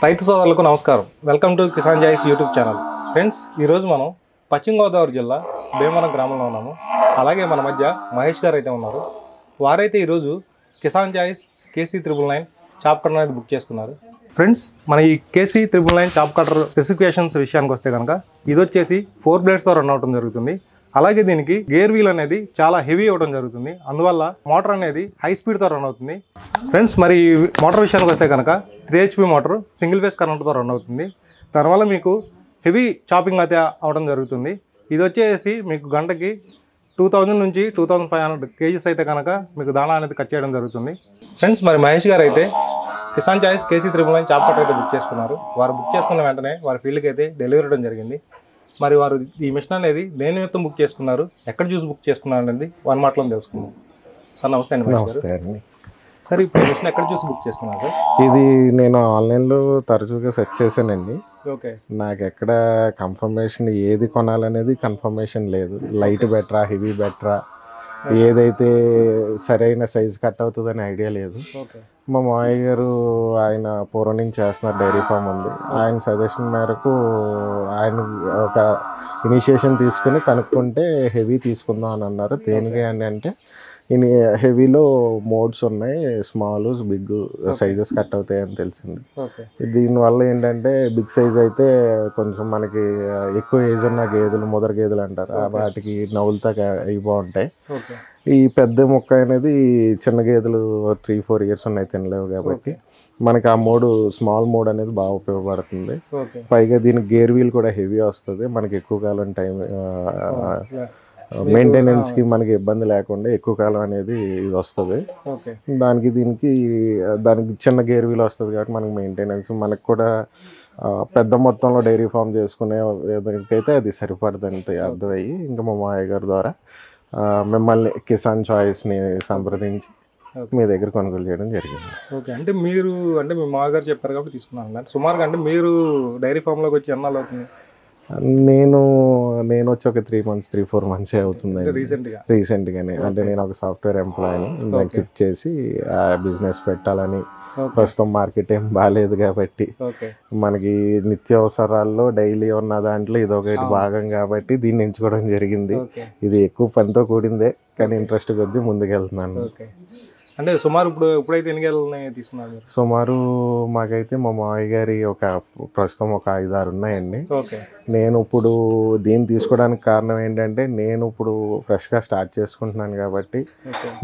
రైతు సోదరులకు నమస్కారం. Welcome to Kisan Choice YouTube channel. Friends, ఈరోజు మనం పశ్చిమ గోదావరి జిల్లా భీమవరం గ్రామంలో ఉన్నాము. అలాగే మన మధ్య మహేష్ గారు అయితే ఉన్నారు. వారైతే ఈరోజు కిసాన్ జాయిస్ KC999 చాప్ కటర్ అనేది బుక్ చేసుకున్నారు. ఫ్రెండ్స్, మన ఈ KC999 చాప్ కటర్ స్పెసిఫికేషన్స్ విషయానికి వస్తే కనుక ఇది వచ్చేసి 4 బ్లేడ్స్తో రన్ అవడం జరుగుతుంది. అలాగే దీనికి గేర్ వీల్ అనేది చాలా హెవీ అవ్వడం జరుగుతుంది. అందువల్ల మోటార్ అనేది హై స్పీడ్తో రన్ అవుతుంది. ఫ్రెండ్స్, మరి మోటార్ విషయానికి వస్తే కనుక 3 HP మోటార్ సింగిల్ ఫేస్ కరెంట్తో రన్ అవుతుంది. దానివల్ల మీకు హెవీ చాపింగ్ అయితే అవడం జరుగుతుంది. ఇది వచ్చేసి మీకు గంటకి 2000 నుంచి 2500 kgs అయితే కనుక మీకు దాణా అనేది కట్ చేయడం జరుగుతుంది. ఫ్రెండ్స్, మరి మహేష్ గారు అయితే Kisan Choice KC999 chaff cutter అయితే బుక్ చేసుకున్నారు. వారు బుక్ చేసుకున్న వెంటనే వారి ఫీల్డ్కి అయితే డెలివరీ ఇవ్వడం జరిగింది. మరి వారు ఈ మిషన్ అనేది దేని నిమిత్తం బుక్ చేసుకున్నారు, ఎక్కడ చూసి బుక్ చేసుకున్నారు అనేది వన్ మాటలో తెలుసుకుందాం. సార్ నమస్తే అండి. నమస్తే అండి. సార్, ఇప్పుడు మిషన్ ఎక్కడ చూసి బుక్ చేసుకున్నారు సార్? ఇది నేను ఆన్లైన్లో తరచుగా సెర్చ్ చేశానండి. ఓకే. నాకు ఎక్కడ కన్ఫర్మేషన్ ఏది కొనాలనేది కన్ఫర్మేషన్ లేదు. లైట్ బెటరా, హెవీ బెటరా, ఏదైతే సరైన సైజు కట్ అవుతుందని ఐడియా లేదు. ఓకే. మా మావయ్య గారు ఆయన పూర్వం నుంచి చేస్తున్నారు, డైరీ ఫామ్ ఉంది. ఆయన సజెషన్ మేరకు ఆయన ఒక ఇనిషియేషన్ తీసుకుని కనుక్కుంటే హెవీ తీసుకుందాం అని అన్నారు. దేనికి అని అంటే హెవీలో మోడ్స్ ఉన్నాయి, స్మాల్ బిగ్ సైజెస్ కట్ అవుతాయి అని తెలిసింది. దీనివల్ల ఏంటంటే బిగ్ సైజ్ అయితే కొంచెం మనకి ఎక్కువ ఏజ్ ఉన్న గేదెలు, ముదర గేదెలు అంటారు, వాటికి నవ్వులతో అవి బాగుంటాయి. ఈ పెద్ద మొక్క అనేది చిన్న గేదెలు 3-4 years ఉన్నాయి, తినలేవు. కాబట్టి మనకి ఆ మోడు, స్మాల్ మోడ్ అనేది బాగా ఉపయోగపడుతుంది. పైగా దీనికి గేర్ వీల్ కూడా హెవీ వస్తుంది. మనకి ఎక్కువ కాలం టైం మెయింటెనెన్స్కి మనకి ఇబ్బంది లేకుండా ఎక్కువ కాలం అనేది ఇది వస్తుంది. దానికి చిన్న గేర్ వీల్ వస్తుంది కాబట్టి మనకి మెయింటెనెన్స్, మనకు కూడా పెద్ద మొత్తంలో డైరీ ఫామ్ చేసుకునే విధంగా అది సరిపడదని అర్థమయ్యి ఇంకా మా మావయ్య గారి ద్వారా మిమ్మల్ని కిసాన్ చాయిస్ని సంప్రదించి మీ దగ్గర కొనుగోలు చేయడం జరిగింది. ఓకే. అంటే మీ మామగారు చెప్పారు కాబట్టి తీసుకున్నాను. సుమారుగా అంటే మీరు డైరీ ఫామ్లోకి వచ్చి ఎన్నాళ్ళు అవుతుంది? నేను వచ్చి ఒక 3-4 months అవుతుందండి. రీసెంట్గానే. అంటే నేను ఒక సాఫ్ట్వేర్ ఎంప్లాయీని. దాన్ని క్విట్ చేసి ఆ బిజినెస్ పెట్టాలని, ప్రస్తుతం మార్కెట్ ఏం బాగాలేదు కాబట్టి మనకి నిత్యావసరాల్లో డైలీ ఉన్న దాంట్లో ఇది ఒకటి భాగం కాబట్టి దీన్ని ఎంచుకోవడం జరిగింది. ఇది ఎక్కువ పనితో కూడిందే, కానీ ఇంట్రెస్ట్ కొద్దీ ముందుకెళ్తున్నాను. అంటే సుమారు ఇప్పుడైతే ఎన్ని గేదెలు తీసుకున్నారు? సుమారు మాకైతే మా మావయ్య గారి ప్రస్తుతం ఒక 5-6 ఉన్నాయండి. నేను ఇప్పుడు దీన్ని తీసుకోవడానికి కారణం ఏంటంటే నేను ఇప్పుడు ఫ్రెష్గా స్టార్ట్ చేసుకుంటున్నాను కాబట్టి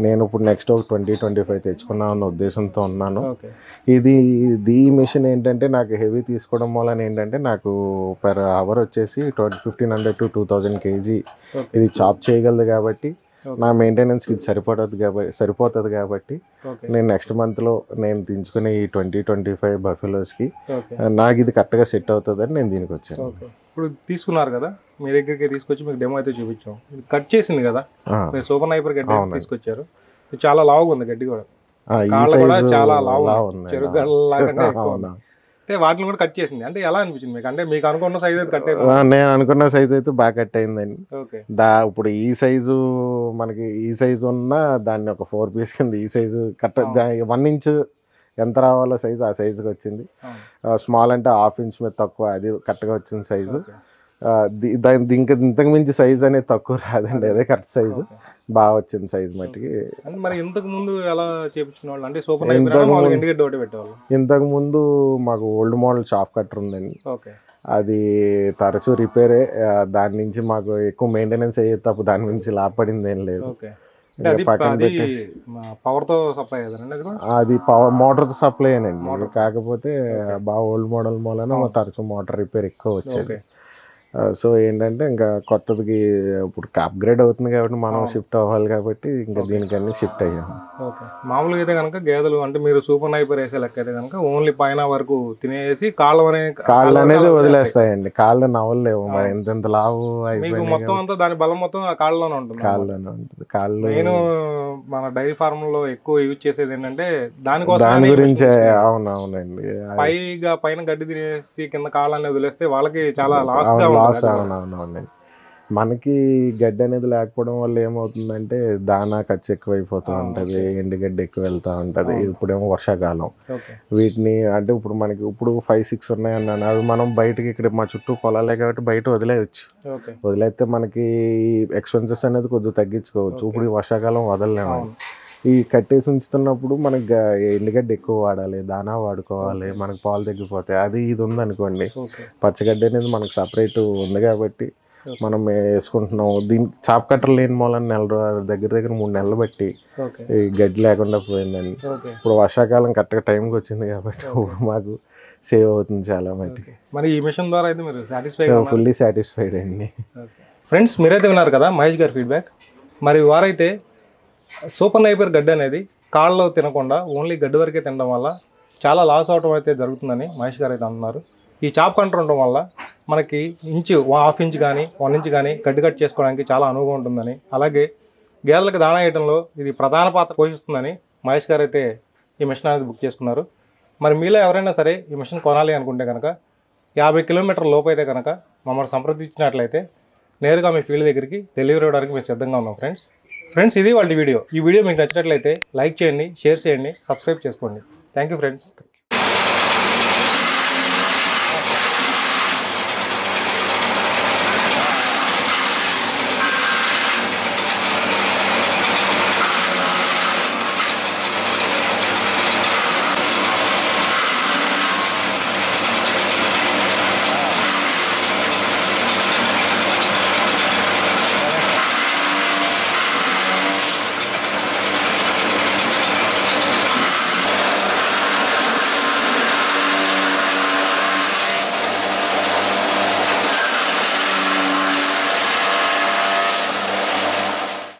నేను ఇప్పుడు నెక్స్ట్ ఒక 20-25 తెచ్చుకున్నాను అన్న ఉద్దేశంతో ఉన్నాను. ఈ మిషన్ ఏంటంటే నాకు హెవీ తీసుకోవడం వలన ఏంటంటే నాకు పర్ అవర్ వచ్చేసి 1500 to 2000 kg ఇది చాప్ చేయగలదు. కాబట్టి నా మెయింటెనెన్స్కి ఇది సరిపోతుంది కాబట్టి నేను నెక్స్ట్ మంత్లో నేను తీసుకునే ఈ 20-25 బఫెలోస్కి నాకు ఇది కరెక్ట్గా సెట్ అవుతుందని నేను దీనికి వచ్చాను. ఇప్పుడు తీసుకున్నారు కదా, మీ దగ్గరికి తీసుకొచ్చి మీకు డెమో అయితే చూపించాం. కట్ చేసింది కదా, మీరు సూపర్ నైపర్ గడ్డి తీసుకొచ్చారు. చాలా లావుగా ఉంది గడ్డి కూడా, చాలా లావు చెరుకు. అంటే వాటిని కూడా కట్ చేసింది. అంటే ఎలా అనిపించింది మీకు? అంటే మీకు అనుకున్న సైజ్ అయితే కట్ అయింది? నేను అనుకున్న సైజ్ అయితే బాగా కట్ అయిందండి. ఇప్పుడు ఈ సైజు మనకి ఈ సైజు ఉన్న దాన్ని ఒక 4 piece కింద ఈ సైజు కట్ 1 inch ఎంత రావాలో సైజు ఆ సైజుకి వచ్చింది. స్మాల్ అంటే 1/2 inch మీద తక్కువ, అది కరెక్ట్గా వచ్చింది సైజు. ఇంతకు మించి సైజ్ అనేది తక్కువ రాదండి, అదే కరెక్ట్ సైజు బాగా వచ్చింది సైజ్ మట్టికి. మరి ఇంతకు ముందు ఎలా చేపించిన వాళ్ళు? అంటే సూపర్ పెట్టేవాళ్ళు. ఇంతకు ముందు మాకు ఓల్డ్ మోడల్ చాప్ కట్టర్ ఉందండి. అది తరచూ రిపేరే. దాని నుంచి మాకు ఎక్కువ మెయింటెనెన్స్ అయ్యే తప్ప దాని నుంచి లాభపడింది ఏం లేదు. అది మోటార్తో సప్లై అనండి. కాకపోతే బాగా ఓల్డ్ మోడల్ మూలన తరచూ మోటార్ రిపేర్ ఎక్కువ వచ్చేది. సో ఏంటంటే ఇంకా కొత్తదికి ఇప్పుడు అప్గ్రేడ్ అవుతుంది కాబట్టి మనం షిఫ్ట్ అవ్వాలి కాబట్టి ఇంకా దీనికన్నీ షిఫ్ట్ అయ్యాము. మామూలుగా అయితే కనుక గేదెలు అంటే మీరు సూపర్ నైపర్ వేసే లెక్క అయితే కనుక ఓన్లీ పైన వరకు తినేసి కాళ్ళు అనేది వదిలేస్తాయండి. కాళ్ళు నవ్వలేవు మరి ఎంత లావు అయిపోయింది. మొత్తం అంతా దాని బలం మొత్తం ఆ కాళ్ళలోనే ఉంటుంది. కాళ్ళు నేను మన డైరీ ఫార్మ్ లో ఎక్కువ యూజ్ చేసేది ఏంటంటే దాని గురించే. అవునవునండి. పైన గడ్డి తినేసి కింద కాళ్ళు అనేది వదిలేస్తే వాళ్ళకి చాలా లాస్ గా. మనకి గడ్డి అనేది లేకపోవడం వల్ల ఏమవుతుందంటే దానా ఖర్చు ఎక్కువైపోతూ ఉంటుంది, ఎండుగడ్డి ఎక్కువ వెళ్తూ ఉంటుంది. ఇప్పుడేమో వర్షాకాలం, వీటిని అంటే ఇప్పుడు మనకి ఇప్పుడు 5-6 ఉన్నాయి అన్నాను, అవి మనం బయటకి ఇక్కడ మా చుట్టూ పొలాలే కాబట్టి బయట వదిలేయచ్చు. వదిలేస్తే మనకి ఎక్స్పెన్సెస్ అనేది కొద్దిగా తగ్గించుకోవచ్చు. ఇప్పుడు ఈ వర్షాకాలం వదలలేము. ఈ కట్టేసి ఉంచుతున్నప్పుడు మనకి ఎండుగడ్డి ఎక్కువ వాడాలి, దానా వాడుకోవాలి, మనకు పాలు తగ్గిపోతాయి. అది ఇది ఉందనుకోండి, పచ్చగడ్డి అనేది మనకు సపరేట్ ఉంది కాబట్టి మనం వేసుకుంటున్నాం. దీనికి చాప్ కట్టలు లేని మూలని దగ్గర 3 నెలలు బట్టి ఈ గడ్డి లేకుండా పోయిందండి. ఇప్పుడు వర్షాకాలం కరెక్ట్గా టైంకి వచ్చింది కాబట్టి మాకు సేవ్ అవుతుంది చాలా మట్టికి. మరి ఈ మిషన్ ద్వారా అయితే మీరు ఫుల్లీ సాటిస్ఫైడ్ అండి. ఫ్రెండ్స్, మీరైతే విన్నారు కదా మహేష్ గారి ఫీడ్బ్యాక్. మరి వారైతే సూపర్ నైపర్ గడ్డి అనేది కాళ్ళలో తినకుండా ఓన్లీ గడ్డి వరకే తినడం వల్ల చాలా లాస్ అవడం అయితే జరుగుతుందని మహేష్ గారు అయితే అంటున్నారు. ఈ చాప్ కంట్రోల్ ఉండడం వల్ల మనకి ఇంచు 1/2 ఇంచ్ కానీ 1 ఇంచ్ కానీ గడ్డి కట్ చేసుకోవడానికి చాలా అనువుగా ఉంటుందని, అలాగే గేదెలకు దాణా వేయడంలో ఇది ప్రధాన పాత్ర పోషిస్తుందని మహేష్ గారు అయితే ఈ మిషన్ అనేది బుక్ చేసుకున్నారు. మరి మీలో ఎవరైనా సరే ఈ మిషన్ కొనాలి అనుకుంటే కనుక 50 కిలోమీటర్ల లోపు అయితే కనుక మమ్మల్ని సంప్రదించినట్లయితే నేరుగా మీ ఫీల్డ్ దగ్గరికి డెలివరీ ఇవ్వడానికి మేము సిద్ధంగా ఉన్నాం ఫ్రెండ్స్. ఇది వాళ్ళ వీడియో. ఈ వీడియో మీకు నచ్చినట్లయితే లైక్ చేయండి, షేర్ చేయండి, సబ్స్క్రైబ్ చేసుకోండి. Thank you friends.